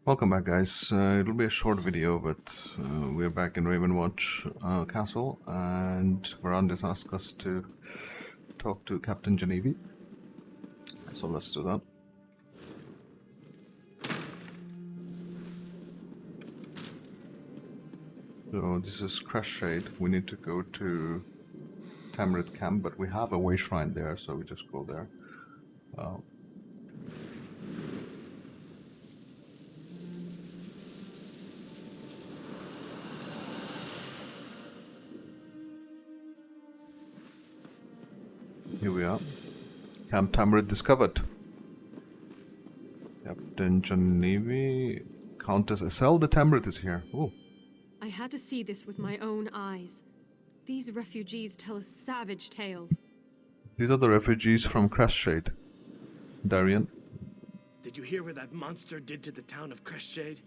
Welcome back, guys. It'll be a short video, but we're back in Ravenwatch Castle, and Varandas asked us to talk to Captain Genevieve. So let's do that. So this is Crashshade. We need to go to Tamrid Camp, but we have a way shrine there, so we just go there. Here we are. Camp Tamrid discovered. Captain Genevieve, Countess Essel de Tamrid is here. Oh. I had to see this with my own eyes. These refugees tell a savage tale. These are the refugees from Crashshade. Darian. Did you hear what that monster did to the town of Crashshade?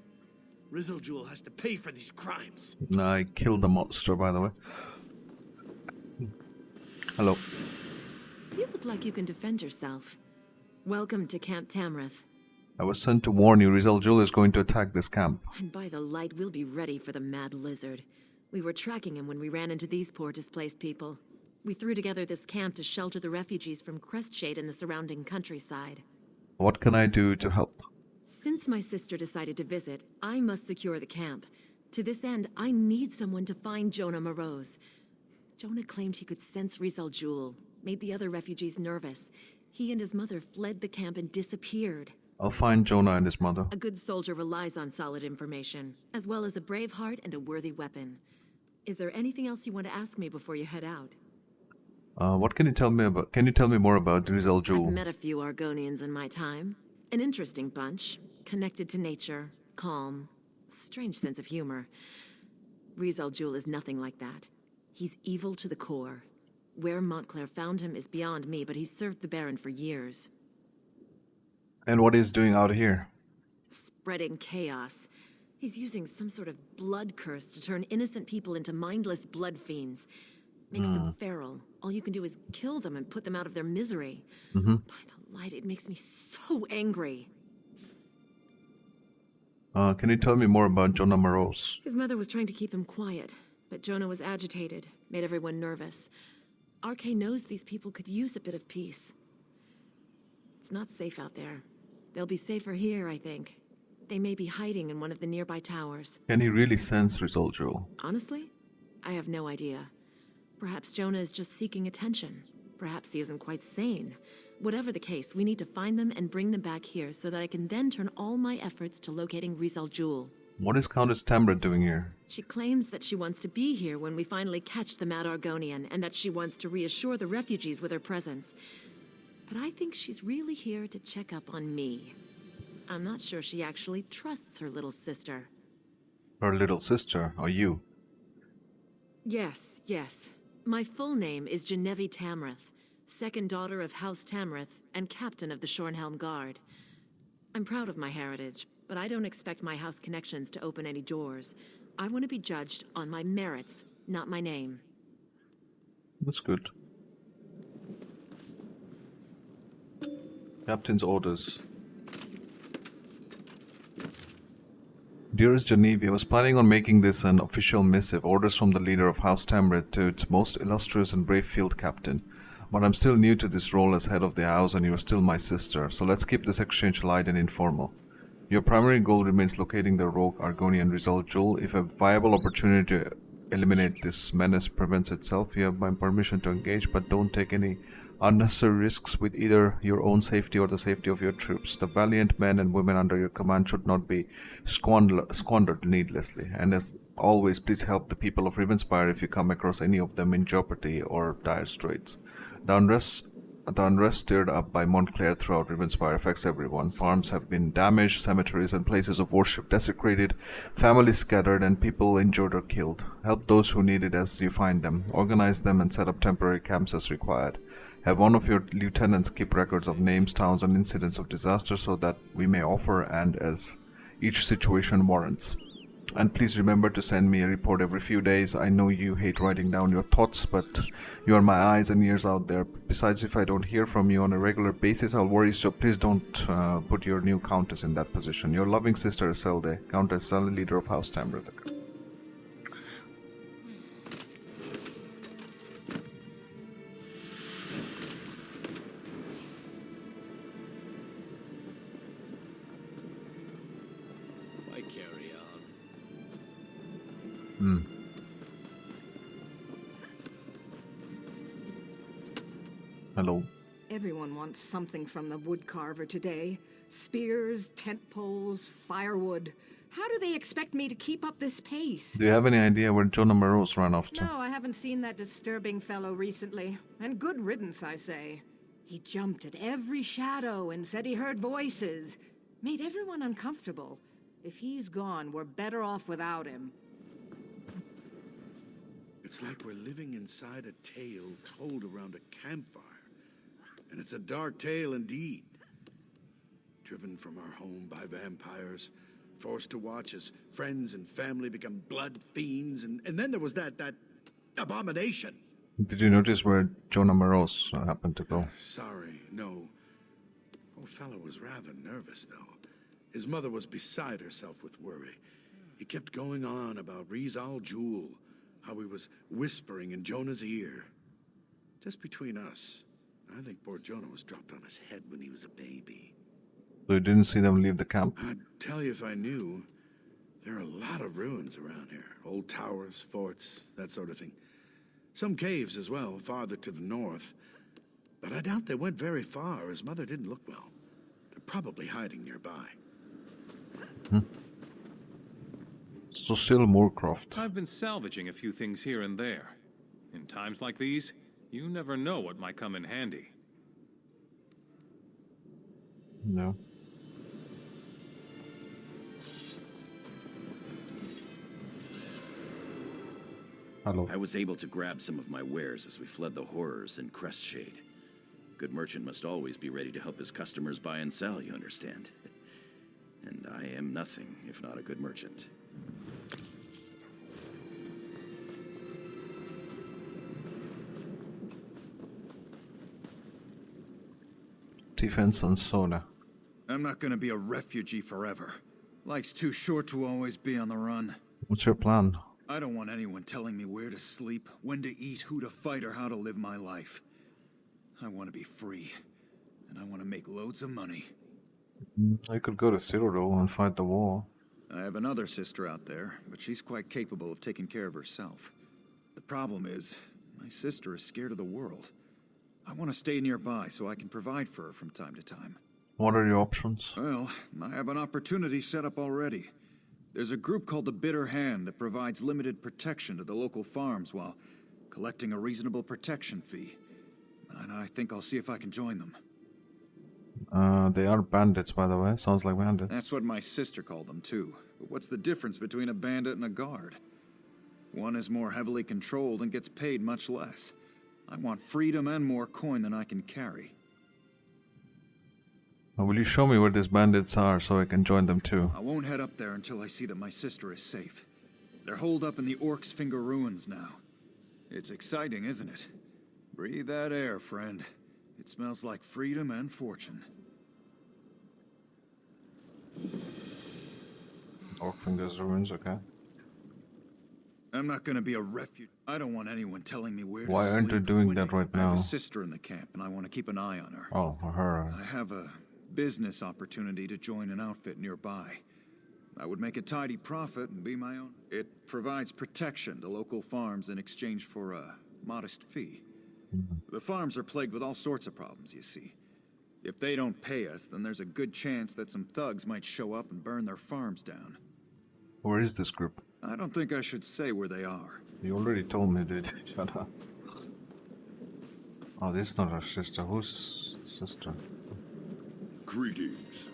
Rizzlejewel has to pay for these crimes. I killed the monster, by the way. Hello. You look like you can defend yourself. Welcome to Camp Tamrith. I was sent to warn you, Rizzlejewel is going to attack this camp. And by the light, we'll be ready for the mad lizard. We were tracking him when we ran into these poor displaced people. We threw together this camp to shelter the refugees from Crestshade and the surrounding countryside. What can I do to help? Since my sister decided to visit, I must secure the camp. To this end, I need someone to find Jonah Morose. Jonah claimed he could sense Rizzlejewel, made the other refugees nervous. He and his mother fled the camp and disappeared. I'll find Jonah and his mother. A good soldier relies on solid information, as well as a brave heart and a worthy weapon. Is there anything else you want to ask me before you head out? What can you tell me about? Can you tell me more about I've Rizzlejewel? met a few Argonians in my time. An interesting bunch, connected to nature, calm, strange sense of humor. Rizzlejewel is nothing like that. He's evil to the core. Where Montclair found him is beyond me, but he's served the Baron for years. And what he's doing out here? Spreading chaos. He's using some sort of blood curse to turn innocent people into mindless blood fiends. Makes them feral. All you can do is kill them and put them out of their misery. By the light, it makes me so angry. Can you tell me more about Jonah Morose? His mother was trying to keep him quiet, but Jonah was agitated, made everyone nervous. RK knows these people could use a bit of peace. It's not safe out there. They'll be safer here, I think. They may be hiding in one of the nearby towers. Can he really sense Rizzlejewel? Honestly, I have no idea. Perhaps Jonah is just seeking attention. Perhaps he isn't quite sane. Whatever the case, we need to find them and bring them back here so that I can then turn all my efforts to locating Rizzlejewel. What is Countess Tamrid doing here? She claims that she wants to be here when we finally catch the Mad Argonian, and that she wants to reassure the refugees with her presence. But I think she's really here to check up on me. I'm not sure she actually trusts her little sister. Her little sister, or you? Yes. My full name is Genevieve Tamrith, second daughter of House Tamrith and captain of the Shornhelm Guard. I'm proud of my heritage, but I don't expect my house connections to open any doors. I want to be judged on my merits, not my name. That's good. Captain's orders. Dearest Genevieve, I was planning on making this an official missive, orders from the leader of House Tamrid to its most illustrious and brave field captain. But I'm still new to this role as head of the house and you're still my sister, so let's keep this exchange light and informal. Your primary goal remains locating the rogue Argonian Rizzlejewel. If a viable opportunity to eliminate this menace prevents itself, you have my permission to engage, but don't take any unnecessary risks with either your own safety or the safety of your troops. The valiant men and women under your command should not be squandered needlessly. And as always, please help the people of Rivenspire if you come across any of them in jeopardy or dire straits. The unrest stirred up by Montclair throughout Rivenspire affects everyone. Farms have been damaged, cemeteries and places of worship desecrated, families scattered, and people injured or killed. Help those who need it as you find them. Organize them and set up temporary camps as required. Have one of your lieutenants keep records of names, towns, and incidents of disaster so that we may offer and as each situation warrants. And please remember to send me a report every few days. I know you hate writing down your thoughts, but you are my eyes and ears out there. Besides, if I don't hear from you on a regular basis, I'll worry, so please don't put your new Countess in that position. Your loving sister, Isolde, Countess Isolde, leader of House Tamriel. Why carry on? Hmm. Hello. Everyone wants something from the woodcarver today. Spears, tent poles, firewood. How do they expect me to keep up this pace? Do you have any idea where Jonah Morose ran off to? No, I haven't seen that disturbing fellow recently. And good riddance, I say. He jumped at every shadow and said he heard voices. Made everyone uncomfortable. If he's gone, we're better off without him. It's like we're living inside a tale told around a campfire. And it's a dark tale indeed. Driven from our home by vampires, forced to watch as friends and family become blood fiends, and then there was that abomination. Did you notice where Jonah Morose happened to go? Sorry, no. Poor fellow was rather nervous, though. His mother was beside herself with worry. He kept going on about Rizal Jewel, how he was whispering in Jonah's ear. Just between us, I think poor Jonah was dropped on his head when he was a baby. So you didn't see them leave the camp? I'd tell you if I knew. There are a lot of ruins around here. Old towers, forts, that sort of thing. Some caves as well, farther to the north. But I doubt they went very far. His mother didn't look well. They're probably hiding nearby. So still Moorcroft. I've been salvaging a few things here and there. In times like these, you never know what might come in handy. No. Hello. I was able to grab some of my wares as we fled the horrors in Crestshade. Good merchant must always be ready to help his customers buy and sell, you understand. And I am nothing if not a good merchant. Defense and soda. I'm not gonna be a refugee forever. Life's too short to always be on the run. What's your plan? I don't want anyone telling me where to sleep, when to eat, who to fight, or how to live my life. I want to be free, and I want to make loads of money. I could go to Cyrodiil and fight the war. I have another sister out there, but she's quite capable of taking care of herself. The problem is, my sister is scared of the world. I want to stay nearby so I can provide for her from time to time. What are your options? Well, I have an opportunity set up already. There's a group called the Bitter Hand that provides limited protection to the local farms while collecting a reasonable protection fee. And I think I'll see if I can join them. They are bandits, by the way. Sounds like bandits. That's what my sister called them, too. But what's the difference between a bandit and a guard? One is more heavily controlled and gets paid much less. I want freedom and more coin than I can carry. Will you show me where these bandits are so I can join them too? I won't head up there until I see that my sister is safe. They're holed up in the Orc's Finger ruins now. It's exciting, isn't it? Breathe that air, friend. It smells like freedom and fortune. Orkfinger's ruins, okay. I'm not gonna be a refugee. I don't want anyone telling me where to sleep. Why aren't you doing that right I have now? a sister in the camp, and I want to keep an eye on her. Oh, her. I have a business opportunity to join an outfit nearby. I would make a tidy profit and be my own. It provides protection to local farms in exchange for a modest fee. The farms are plagued with all sorts of problems, you see. If they don't pay us, then there's a good chance that some thugs might show up and burn their farms down. Where is this group? I don't think I should say where they are. You already told me, dude. Shut up. Oh, this is not her sister. Whose sister? Greetings.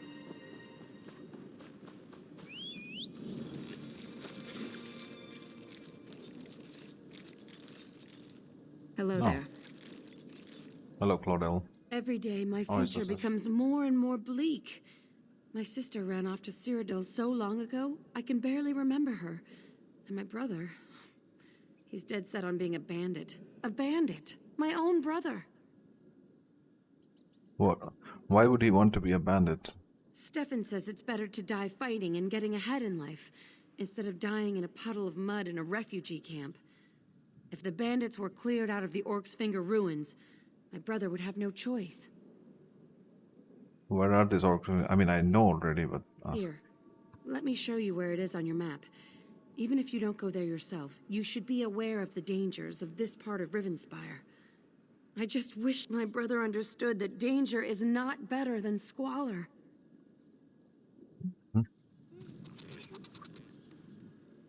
Hello Oh. there. Hello, Claudel. Every day, my Oh, it's future just- becomes more and more bleak. My sister ran off to Cyrodiil so long ago, I can barely remember her. And my brother, he's dead set on being a bandit. A bandit! My own brother! What? Why would he want to be a bandit? Stefan says it's better to die fighting and getting ahead in life, instead of dying in a puddle of mud in a refugee camp. If the bandits were cleared out of the Orc's Finger ruins, my brother would have no choice. Where are these orcs? I mean, I know already, but... Here, let me show you where it is on your map. Even if you don't go there yourself, you should be aware of the dangers of this part of Rivenspire. I just wish my brother understood that danger is not better than squalor.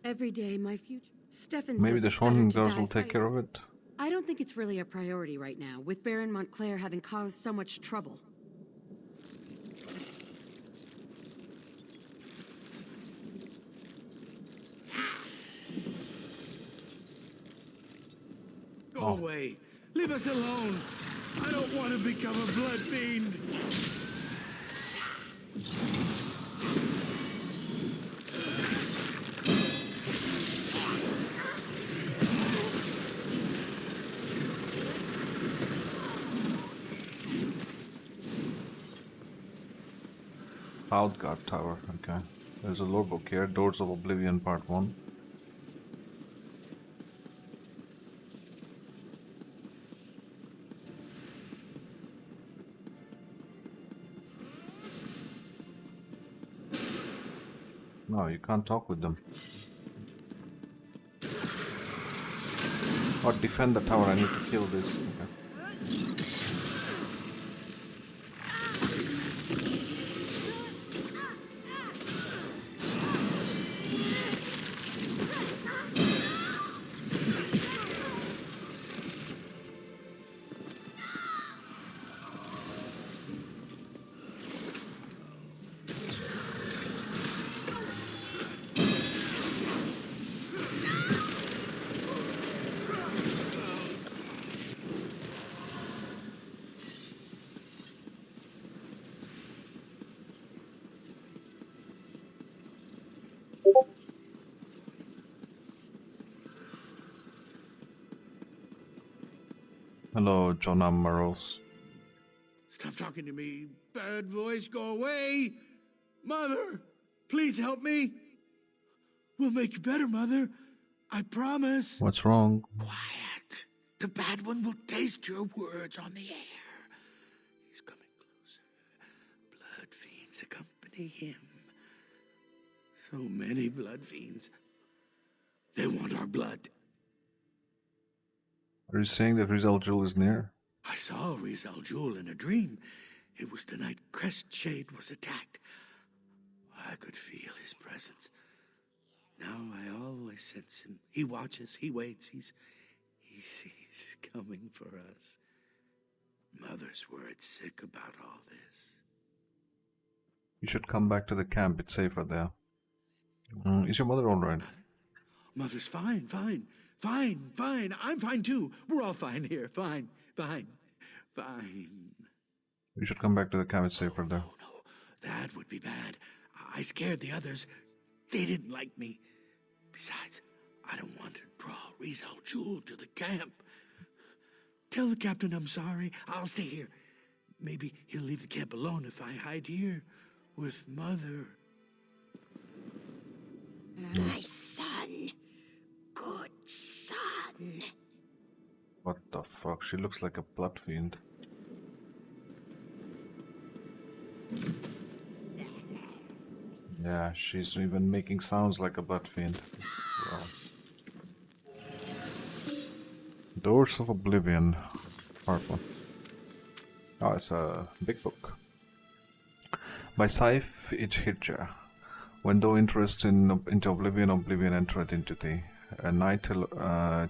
Every day, my future... Stefan Maybe says the it's better Shonen to girls die will take fighting. care of it. I don't think it's really a priority right now, with Baron Montclair having caused so much trouble. Go away. Leave us alone. I don't want to become a blood fiend. Outguard Tower, okay. There's a lore book here, Doors of Oblivion Part 1. No, you can't talk with them. Or defend the tower, I need to kill this. Okay. Hello, Jonah Murrows. Stop talking to me. Bad voice, go away. Mother, please help me. We'll make you better, Mother. I promise. What's wrong? Quiet. The bad one will taste your words on the air. He's coming closer. Blood fiends accompany him. So many blood fiends. They want our blood. Are you saying that Rizal Jewel is near? I saw Rizal Jewel in a dream. It was the night Crestshade was attacked. I could feel his presence. Now I always sense him. He watches, he waits, he's coming for us. Mother's worried sick about all this. You should come back to the camp, it's safer there. Is your mother alright? Mother's fine. I'm fine too. We're all fine here. Fine. You should come back to the camp, it's safer there. Oh, no, that would be bad. I scared the others. They didn't like me. Besides, I don't want to draw Rizal Jewel to the camp. Tell the captain I'm sorry. I'll stay here. Maybe he'll leave the camp alone if I hide here with Mother. My son. Good son. What the fuck? She looks like a blood fiend. Yeah, she's even making sounds like a blood fiend. Wow. Doors of Oblivion, Part 1. Oh, it's a big book. By Saif Ichhirja. When though interest into Oblivion entered into thee. Knight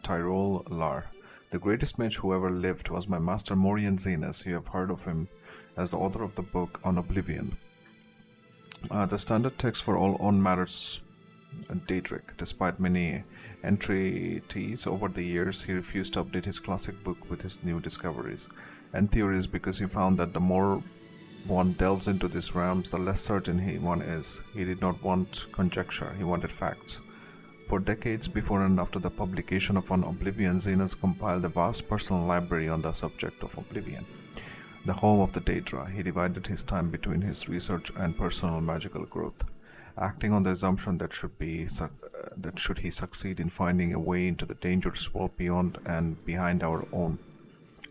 Tyrol Lar. The greatest mage who ever lived was my master Morian Zenas. You have heard of him as the author of the book on Oblivion. The standard text for all on matters Daedric. Despite many entreaties over the years, he refused to update his classic book with his new discoveries and theories because he found that the more one delves into these realms, the less certain one is. He did not want conjecture, he wanted facts. For decades before and after the publication of On Oblivion, Zenas compiled a vast personal library on the subject of Oblivion, the home of the Daedra. He divided his time between his research and personal magical growth, acting on the assumption that should he succeed in finding a way into the dangerous world beyond and behind our own,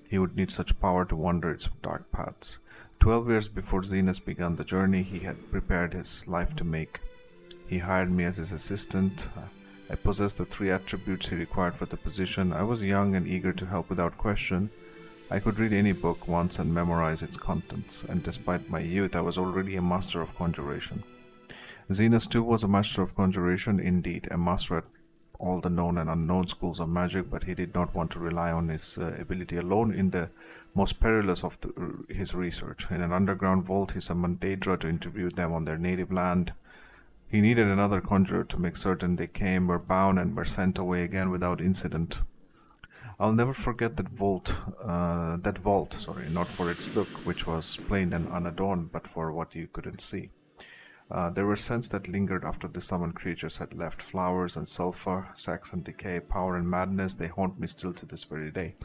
he would need such power to wander its dark paths. 12 years before Zenas began the journey he had prepared his life to make. He hired me as his assistant. I possessed the 3 attributes he required for the position. I was young and eager to help without question. I could read any book once and memorize its contents, and despite my youth, I was already a master of conjuration. Zenas too was a master of conjuration, indeed, a master at all the known and unknown schools of magic, but he did not want to rely on his ability alone in the most perilous of his research. In an underground vault, he summoned Daedra to interview them on their native land. He needed another conjurer to make certain they came, were bound, and were sent away again without incident. I'll never forget that vault, not for its look, which was plain and unadorned, but for what you couldn't see. There were scents that lingered after the summoned creatures had left. Flowers and sulfur, sex and decay, power and madness, they haunt me still to this very day.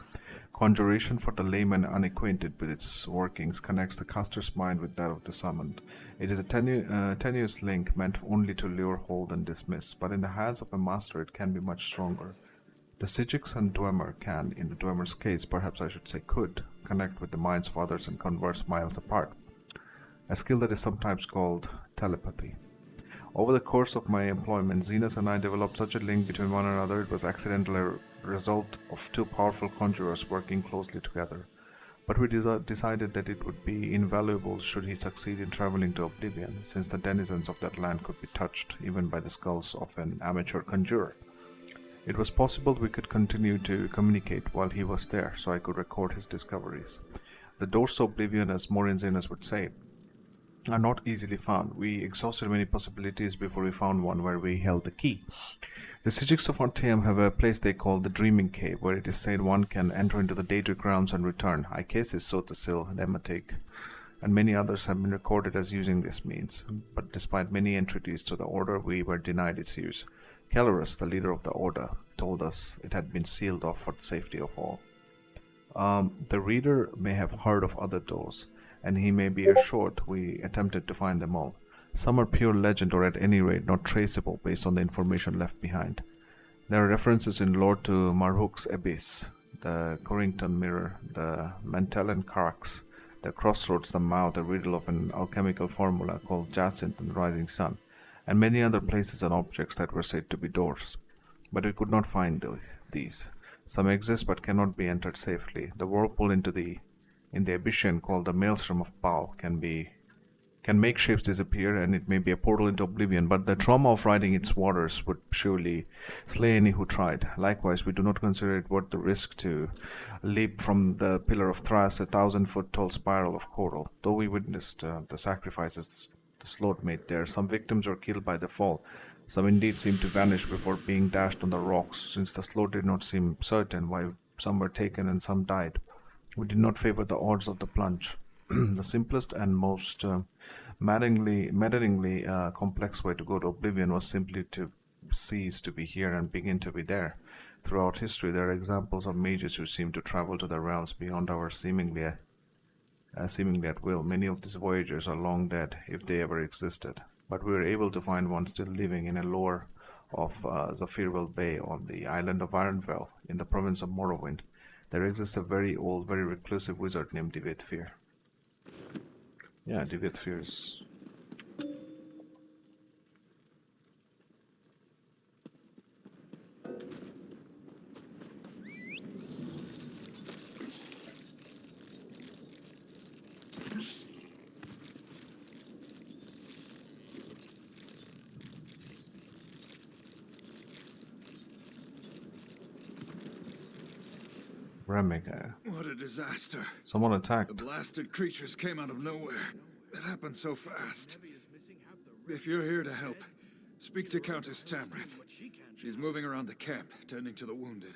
Conjuration, for the layman unacquainted with its workings, connects the caster's mind with that of the summoned. It is a tenuous link meant only to lure, hold, and dismiss, but in the hands of a master it can be much stronger. The Psijics and Dwemer can, in the Dwemer's case, perhaps I should say could, connect with the minds of others and converse miles apart. A skill that is sometimes called telepathy. Over the course of my employment, Zenas and I developed such a link between one another it was accidentally a result of 2 powerful conjurers working closely together. But we decided that it would be invaluable should he succeed in traveling to Oblivion, since the denizens of that land could be touched even by the skulls of an amateur conjurer. It was possible we could continue to communicate while he was there, so I could record his discoveries. The doors to Oblivion, as Morin Zenas would say, are not easily found. We exhausted many possibilities before we found one where we held the key. The Psijics of Artaeum have a place they call the Dreaming Cave, where it is said one can enter into the Daedric realms and return. Ikesis, Sotasil, Nematic, and many others have been recorded as using this means, but despite many entreaties to the Order, we were denied its use. Calorus, the leader of the Order, told us it had been sealed off for the safety of all. The reader may have heard of other doors, and he may be assured we attempted to find them all. Some are pure legend, or at any rate not traceable based on the information left behind. There are references in lore to Marhuk's Abyss, the Corrington Mirror, the Mantellan Crux, the Crossroads, the Mouth, a riddle of an alchemical formula called Jacinth and the Rising Sun, and many other places and objects that were said to be doors. But we could not find these. Some exist but cannot be entered safely. The whirlpool in the Abyssian, called the Maelstrom of Baal, can make shapes disappear, and it may be a portal into Oblivion, but the trauma of riding its waters would surely slay any who tried. Likewise, we do not consider it worth the risk to leap from the Pillar of Thras, a 1,000-foot-tall spiral of coral. Though we witnessed the sacrifices the Sloth made there, some victims were killed by the fall. Some indeed seemed to vanish before being dashed on the rocks, since the Sloth did not seem certain, while some were taken and some died. We did not favor the odds of the plunge. The simplest and most maddeningly complex way to go to Oblivion was simply to cease to be here and begin to be there. Throughout history, there are examples of mages who seem to travel to the realms beyond our seemingly at will. Many of these voyagers are long dead, if they ever existed, but we were able to find one still living in a lore of Zephyrbel Bay on the island of Ironfell in the province of Morrowind. There exists a very old, very reclusive wizard named Dividfir. Yeah, Dividfir is... Remick. What a disaster. Someone The attacked. blasted creatures came out of nowhere. It happened so fast. If you're here to help, speak to Countess Tamrith. She's moving around the camp, tending to the wounded.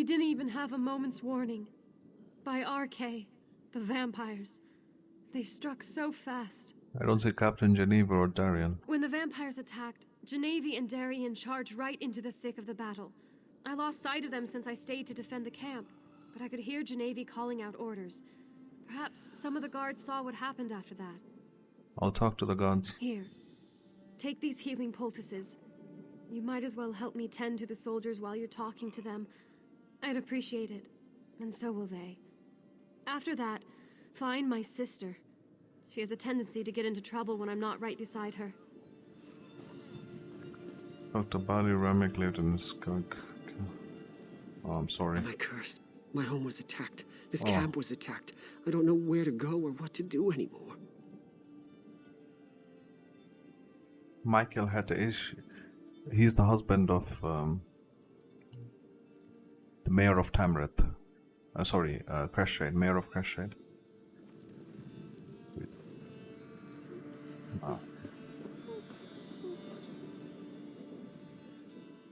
We didn't even have a moment's warning. By RK, the vampires. They struck so fast. I don't see Captain Geneva or Darian. When the vampires attacked, Genevieve and Darian charged right into the thick of the battle. I lost sight of them since I stayed to defend the camp, but I could hear Genevieve calling out orders. Perhaps some of the guards saw what happened after that. I'll talk to the guards. Here, take these healing poultices. You might as well help me tend to the soldiers while you're talking to them. I'd appreciate it, and so will they. After that, find my sister. She has a tendency to get into trouble when I'm not right beside her. Dr. Bali Ramek lived in this skunk. Oh, I'm sorry. Am I cursed? My home was attacked. This camp was attacked. I don't know where to go or what to do anymore. Michael had the issue. He's the husband of the mayor of Tamrith. Crashshade, mayor of Crashshade. Wow.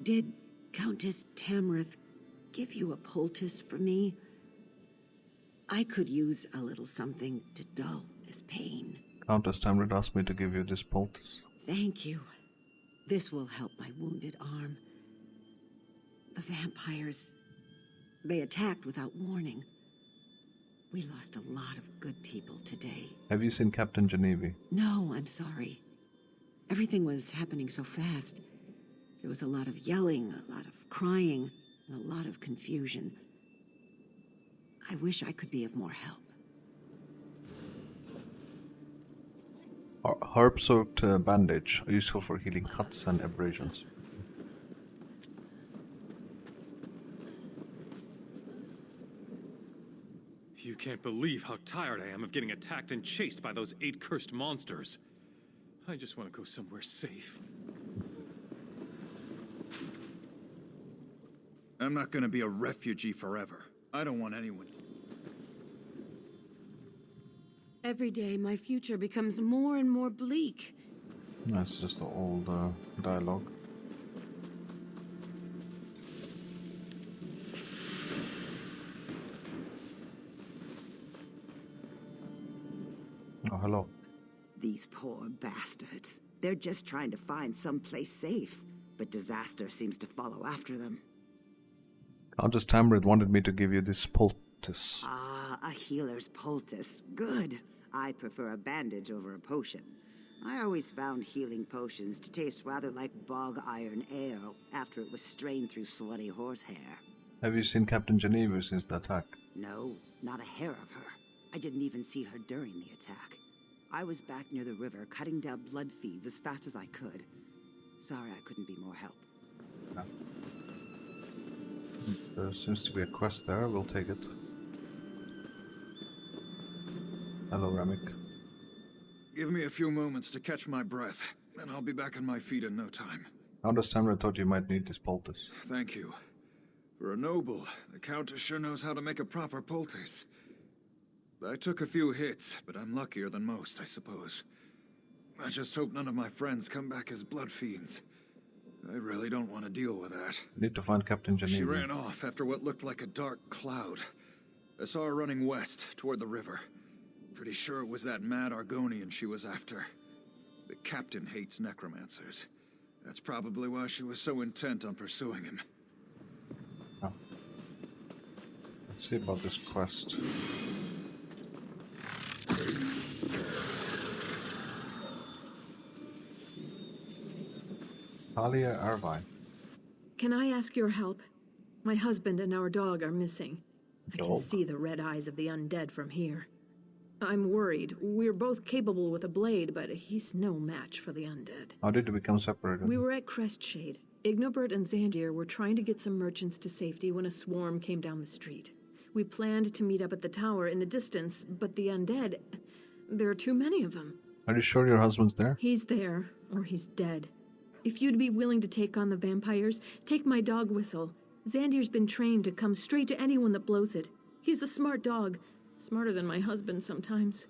Did Countess Tamrith give you a poultice for me? I could use a little something to dull this pain. Countess Tamrith asked me to give you this poultice. Thank you. This will help my wounded arm. The vampires, they attacked without warning. We lost a lot of good people today. Have you seen Captain Genevieve? No, I'm sorry. Everything was happening so fast. There was a lot of yelling, a lot of crying, and a lot of confusion. I wish I could be of more help. Herb-soaked bandage, useful for healing cuts and abrasions. You can't believe how tired I am of getting attacked and chased by those 8 cursed monsters. I just want to go somewhere safe. I'm not gonna be a refugee forever. I don't want anyone to... Every day, my future becomes more and more bleak. That's just the old dialogue. Oh, hello. These poor bastards. They're just trying to find someplace safe, but disaster seems to follow after them. Countess Tamrith wanted me to give you this poultice. Ah, a healer's poultice. Good. I prefer a bandage over a potion. I always found healing potions to taste rather like bog iron ale after it was strained through sweaty horsehair. Have you seen Captain Genevieve since the attack? No, not a hair of her. I didn't even see her during the attack. I was back near the river cutting down blood feeds as fast as I could. Sorry I couldn't be more help. No. There seems to be a quest there, we'll take it. Hello, Ramek. Give me a few moments to catch my breath, and I'll be back on my feet in no time. Countess Tamrith thought you might need this poultice. Thank you. For a noble, the Countess sure knows how to make a proper poultice. I took a few hits, but I'm luckier than most, I suppose. I just hope none of my friends come back as blood fiends. I really don't want to deal with that. Need to find Captain Genevieve. She ran off after what looked like a dark cloud. I saw her running west, toward the river. Pretty sure it was that mad Argonian she was after. The captain hates necromancers. That's probably why she was so intent on pursuing him. Oh. Let's see about this quest. Talia Irvine. Can I ask your help? My husband and our dog are missing. I can Dog? see the red eyes of the undead from here. I'm worried. We're both capable with a blade, but he's no match for the undead. How did you become separated? We were at Crestshade. Ignobert and Xandir were trying to get some merchants to safety when a swarm came down the street. We planned to meet up at the tower in the distance, but the undead... there are too many of them. Are you sure your husband's there? He's there, or he's dead. If you'd be willing to take on the vampires, take my dog Whistle. Xandir's been trained to come straight to anyone that blows it. He's a smart dog. Smarter than my husband sometimes.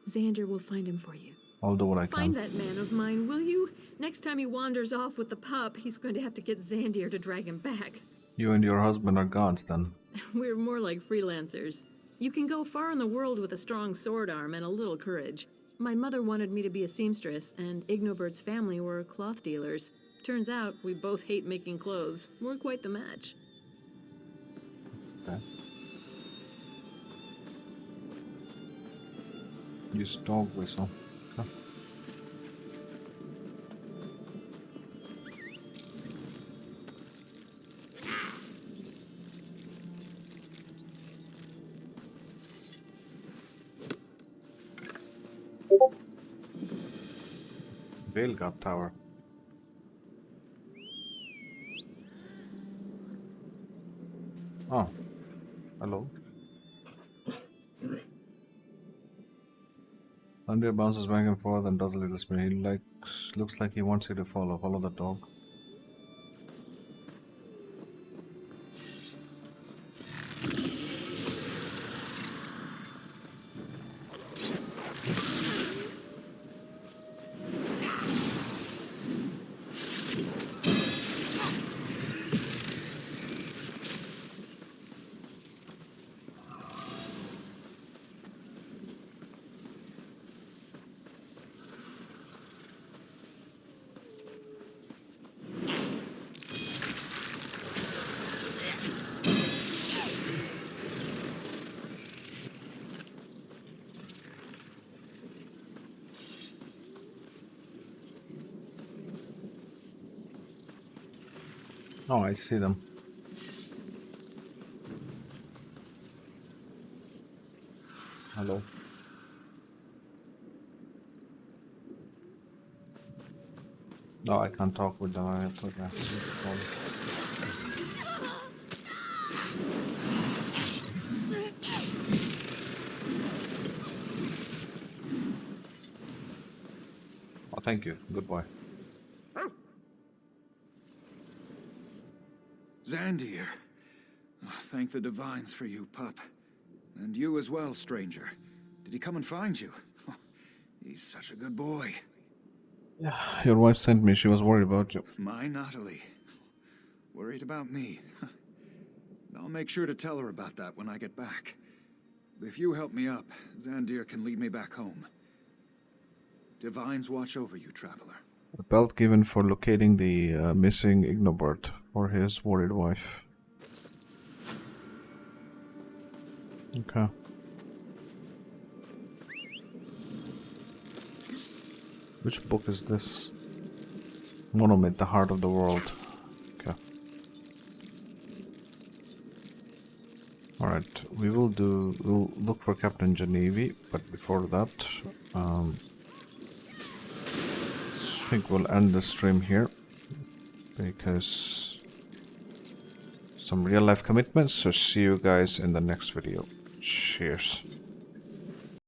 Xandir will find him for you. I'll do what I can. Find that man of mine, will you? Next time he wanders off with the pup, he's going to have to get Xandir to drag him back. You and your husband are gods then. We're more like freelancers. You can go far in the world with a strong sword arm and a little courage. My mother wanted me to be a seamstress, and Ignobert's family were cloth dealers. Turns out we both hate making clothes. We're quite the match. Okay. Use dog whistle. Huh. Veilguard Tower. Oh, hello. Thunder bounces back and forth and does a little spin. He looks like he wants you to follow. Follow the dog. Oh, I see them. Hello. No, I can't talk with them. I have to Oh, thank you. Goodbye. Xandir. Oh, thank the divines for you, pup. And you as well, stranger. Did he come and find you? Oh, he's such a good boy. Yeah, your wife sent me. She was worried about you. My Natalie. Worried about me. I'll make sure to tell her about that when I get back. If you help me up, Xandir can lead me back home. Divines watch over you, traveler. A belt given for locating the missing Ignobert or his worried wife. Okay. Which book is this? Monomyth, the Heart of the World. Okay. Alright, we'll look for Captain Genevi, but before that, I think we'll end the stream here because some real life commitments. So see you guys in the next video. Cheers.